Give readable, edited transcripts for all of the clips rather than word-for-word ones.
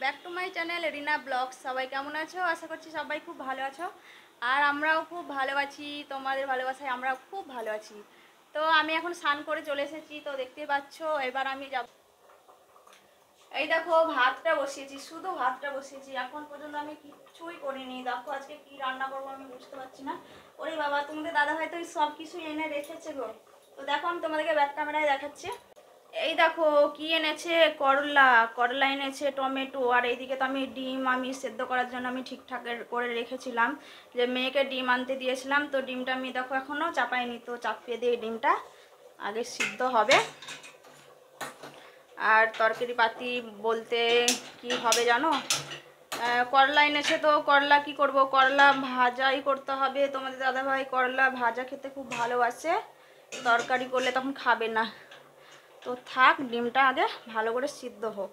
Back to my channel Rina blogs. সবাই কেমন আছো? আশা করছি সবাই খুব ভালো আছো, আর আমরাও খুব ভালো আছি। তোমাদের ভালোবাসায় আমরাও খুব ভালো আছি। তো আমি এখন স্নান করে চলে এসেছি, তো দেখতে পাচ্ছ। এবার আমি যাব, এই দেখো ভাতটা বসিয়েছি, শুধু ভাতটা বসিয়েছি। এখন পর্যন্ত আমি কিচ্ছুই করিনি। দেখো আজকে কি রান্না করবো আমি বুঝতে পারছি না। ওরে বাবা, তোমাদের দাদা ভাই তো সব কিছু এনে রেখেছে গো। তো দেখো আমি তোমাদেরকে ব্যাক ক্যামেরায় দেখাচ্ছি। এই দেখো কি এনেছে, করলা করলা এনেছে, টমেটো, আর এইদিকে তো আমি ডিম আমি সেদ্ধ করার জন্য আমি ঠিকঠাক করে রেখেছিলাম, যে মেয়েকে ডিম আনতে দিয়েছিলাম। তো ডিমটা আমি দেখো এখনও চাপাইনি, তো চাপিয়ে দিয়ে ডিমটা আগে সিদ্ধ হবে। আর তরকারি পাতি বলতে কি হবে জানো, করলা এনেছে। তো করলা কি করব, করলা ভাজাই করতে হবে। তোমাদের দাদাভাই করলা ভাজা খেতে খুব ভালোবাসে, তরকারি করলে তখন খাবে না। তো থাক, ডিমটা আগে ভালো করে সিদ্ধ হোক।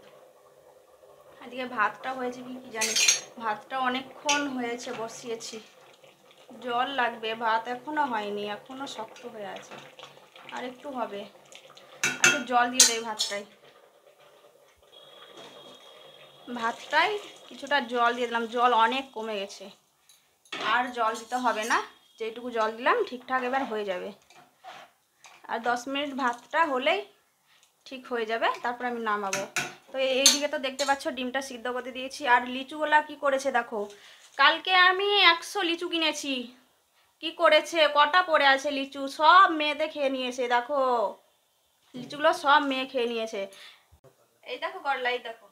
এদিকে ভাতটা হয়েছে কি কি জানি, ভাতটা অনেকক্ষণ হয়েছে বসিয়েছি। জল লাগবে, ভাত এখনও হয়নি, এখনও শক্ত হয়ে আছে, আর একটু হবে। একটু জল দিয়ে দেয় ভাতটাই কিছুটা জল দিয়ে দিলাম। জল অনেক কমে গেছে, আর জল দিতে হবে না, যেটুকু জল দিলাম ঠিকঠাক এবার হয়ে যাবে। আর 10 মিনিট ভাতটা হলেই ঠিক হয়ে যাবে, তারপর আমি নামাবো। তো এইদিকে তো দেখতে পাচ্ছ ডিমটা সিদ্ধ করতে দিয়েছি। আর লিচুগুলা কি করেছে দেখো, কালকে আমি 100 লিচু কিনেছি, কি করেছে, কটা পড়ে আছে লিচু, সব মেয়েদের খেয়ে নিয়েছে। দেখো লিচুগুলো সব মেয়ে খেয়ে নিয়েছে। এই দেখো করলা, এই দেখো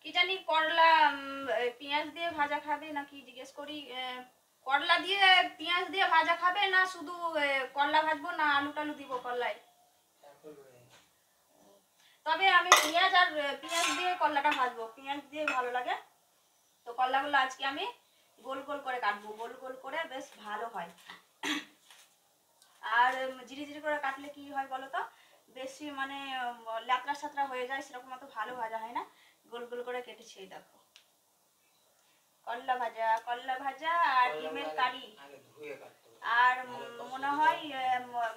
কি জানি করলা পেঁয়াজ দিয়ে ভাজা খাবে নাকি জিজ্ঞেস করি। করলা দিয়ে পেঁয়াজ দিয়ে ভাজা খাবে না শুধু করলা ভাজবো, না আলু টালু দিব করলায়? তবে আমি পেঁয়াজ দিয়ে করলাটা ভাজবো, পেঁয়াজ দিয়ে ভালো লাগে। তো করলাগুলো আজকে আমি গোল গোল করে কাটবো, গোল গোল করে বেশ ভালো হয়। আর জিরি জিরি করে কাটলে কি হয় বলো তো, বেশি মানে ল্যাতরা সাতরা হয়ে যায়, সেরকম অত ভালো ভাজা হয় না। গোল গোল করে কেটেছি। এই দেখো করলা ভাজা আর ডিমের কারি, আর মনে হয়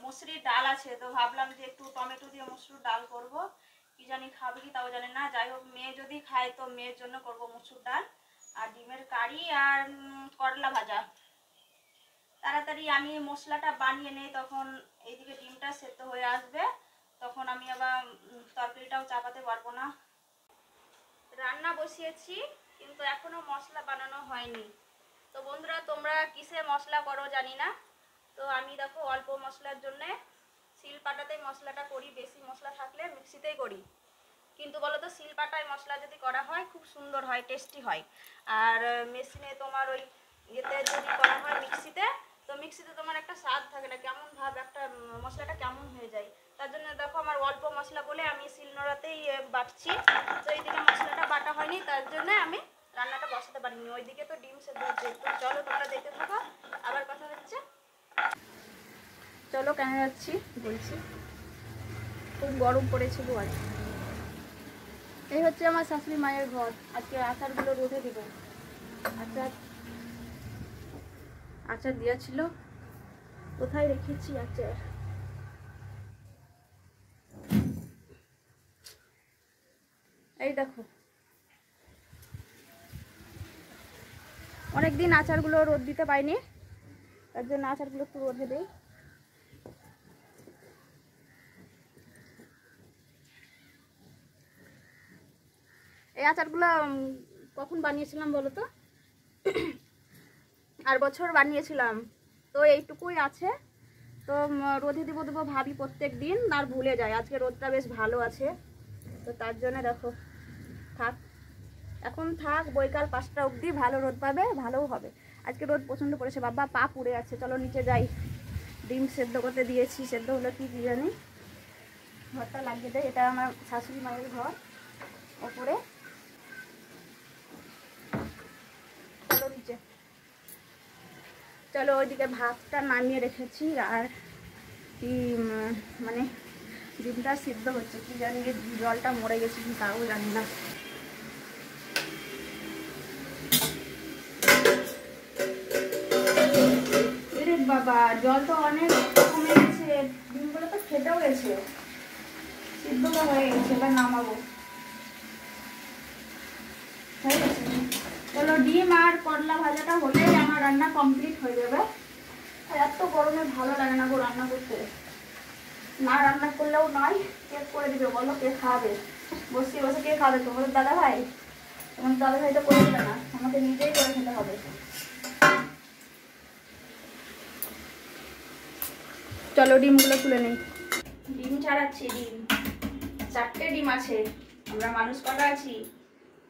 মুসুরির ডাল আছে। তো ভাবলাম যে একটু টমেটো দিয়ে মসুর ডাল করব, কি জানি খাবে কি তাও জানে না। যাই হোক, মেয়ে যদি খায় তো মেয়ের জন্য করব মসুর ডাল আর ডিমের কারি আর করলা ভাজা। তাড়াতাড়ি আমি মশলাটা বানিয়ে নেই, তখন এইদিকে ডিমটা সেদ্ধ হয়ে আসবে, তখন আমি আবার তরকারিটাও চাপাতে পারবো না। রান্না বসিয়েছি কিন্তু এখনো মশলা বানানো হয়নি। তো বন্ধুরা, তোমরা কিসে মশলা করো জানি না। তো আমি দেখো অল্প মশলার জন্যে শিলপাটাতেই মশলাটা করি, বেশি মশলা থাকলে মিক্সিতেই করি। কিন্তু বলো তো, শিলপাটায় মশলা যদি করা হয় খুব সুন্দর হয়, টেস্টি হয়। আর মেশিনে তোমার ওই ইয়েতে যদি করা হয় মিক্সিতে, তো মিক্সিতে তোমার একটা স্বাদ থাকে না, কেমন ভাব একটা মশলাটা কেমন হয়ে যায়। তার জন্য দেখো আমার অল্প মশলা বলে আমি শিলনোড়াতেই বাটছি। তো এইদিকে মশলাটা বাটা হয়নি, তার জন্য আমি রান্নাটা বসাতে পারিনি। ওইদিকে তো ডিম সেদ্ধ হচ্ছে। তো চলো তোমরা দেখতে থাকো, আবার কথা হচ্ছে। চলো কেন যাচ্ছি বলছি, খুব গরম পড়েছে গো আজ। এই হচ্ছে আমার শাশুড়ি মায়ের ঘর। আজকে আচারগুলো রোদে দিব। আচার দিয়েছিল, কোথায় রেখেছি আচার, এই দেখো। অনেকদিন আচারগুলো রোদ দিতে পাইনি, তার জন্য আচারগুলো একটু রোদে দিই। এই আচারগুলো কখন বানিয়েছিলাম বলো তো, আর বছর বানিয়েছিলাম। তো এইটুকুই আছে। তো রোদে দিব ভাবি প্রত্যেক দিন, আর ভুলে যায়। আজকে রোদটা বেশ ভালো আছে, তো তার জন্য দেখো থাক, এখন থাক, বৈকাল 5টা অবধি ভালো রোদ পাবে, ভালোও হবে। আজকে রোদ প্রচণ্ড পড়েছে, বাবা পা পুড়ে আছে। চলো নিচে যাই, ডিম সেদ্ধ করতে দিয়েছি, সেদ্ধ হলো কি জানি। ঘরটা লাগিয়ে দেয়, এটা আমার শাশুড়ি মায়ের ঘর ওপরে। চলো নিচে চলো। ওইদিকে ভাতটা নামিয়ে রেখেছি, আর কি মানে ডিমটা সিদ্ধ হচ্ছে, কি জানি জলটা মরে গেছে কি তাও জানি না। বাবা জল তো অনেক কমে গেছে, ডিমগুলো তো খেতেও গেছে, সিদ্ধ তো হয়ে গেছে। এবার নামাবো। চলো ডিম আর করলা ভাজাটা হলেই আমার রান্না কমপ্লিট হয়ে যাবে। আর এত গরমে ভালো লাগে না গো রান্না করতে, না রান্না করলেও নয়, কে করে দিবে বলো, কে খাবে? বসে বসে কে খাবে? তোমাদের দাদা ভাই? তোমার দাদা ভাই তো করে দেবে না, আমাকে নিজেই করে খেতে হবে। চলো ডিমগুলো তুলে নিই। ডিম ছাড়াচ্ছি, ডিম 4টে ডিম আছে। আমরা মানুষ কটা আছি?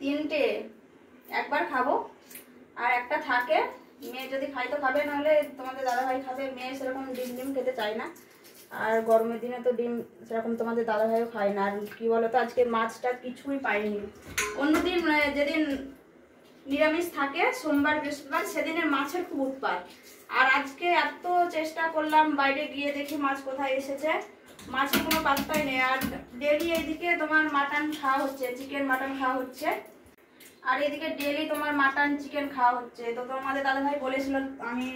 3টে। একবার খাবো, আর একটা থাকে, মেয়ে যদি খাই তো খাবে, নাহলে তোমাদের দাদাভাই খাবে। মেয়ে সেরকম ডিম খেতে চায় না, আর গরমের দিনে তো ডিম সেরকম তোমাদের দাদাভাইও খায় না। আর কি বলতো, আজকে মাছটা কিছুই পাইনি। অন্যদিন যেদিন নিরামিষ থাকে সোমবার বৃহস্পতিবার, সেদিনের মাছের খুব উৎপাত। আর আজকে এত চেষ্টা করলাম, বাইরে গিয়ে দেখি মাছ কোথায় এসেছে, মাছের কোনো পাত্তাই নেই। আর ডেলি এইদিকে তোমার মাটন খাওয়া হচ্ছে, চিকেন মাটন খাওয়া হচ্ছে, আর এদিকে ডেলি তোমার মাটন চিকেন খাওয়া হচ্ছে। তো তোমাদের দাদাভাই বলেছিল আমি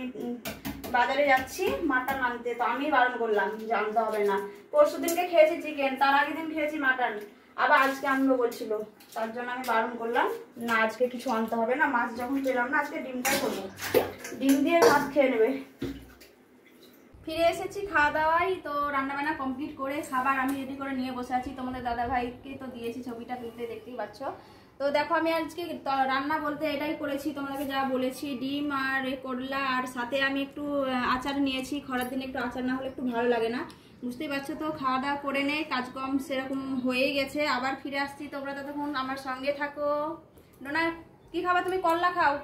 বাজারে যাচ্ছি মাটন আনতে, তো আমি বারণ করলাম যে আনতে হবে না। পরশু দিনকে খেয়েছি চিকেন, তার আগের দিন খেয়েছি মাটন, আবার আজকে আনবো বলছিল, তার জন্য আমি বারণ করলাম না আজকে কিছু আনতে হবে না। মাছ যখন পেলাম না, আজকে ডিমটাই করবো, ডিম দিয়ে ভাত খেয়ে নেবে। ফিরে এসেছি খাওয়া দাওয়াই, তো রান্নাবান্না কমপ্লিট করে খাবার আমি রেডি করে নিয়ে বসে আছি। তোমাদের দাদাভাইকে তো দিয়েছি, ছবিটা তুলতে দেখতেই পাচ্ছ। তো দেখো আমি আজকে রান্না বলতে এটাই করেছি, তোমাদেরকে যা বলেছি, ডিম আর করলা, আর সাথে আমি একটু আচার নিয়েছি। খরার দিনে একটু আচার না হলে একটু ভালো লাগে না, বুঝতেই পারছো। তো খাওয়া দাওয়া করে নেই, কাজকর্ম সেরকম হয়ে গেছে, আবার ফিরে আসছি। তোমরা ততক্ষণ আমার সঙ্গে থাকো। ডোনা কি খাবা তুমি? করলা খাও,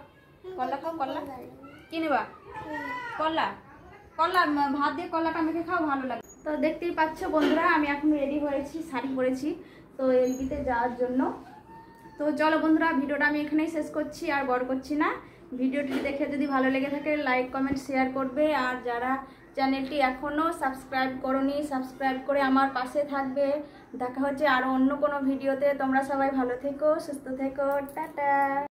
করলা খাও। করলা কি নেবা? করলা, করলা ভাত দিয়ে করলাটা মেখে খাও, ভালো লাগে। তো দেখতেই পাচ্ছ বন্ধুরা, আমি এখন রেডি হয়েছি, শাড়ি পরেছি তো এলবিতে যাওয়ার জন্য। তো চলো বন্ধুরা, ভিডিওটা আমি এখানেই শেষ করছি, আর বড় করছি না। ভিডিওটি দেখে যদি ভালো লেগে থাকে লাইক কমেন্ট শেয়ার করবে, আর যারা চ্যানেলটি এখনও সাবস্ক্রাইব করোনি সাবস্ক্রাইব করে আমার পাশে থাকবে। দেখা হচ্ছে আরও অন্য কোনো ভিডিওতে। তোমরা সবাই ভালো থেকো, সুস্থ থেকো, টাটা।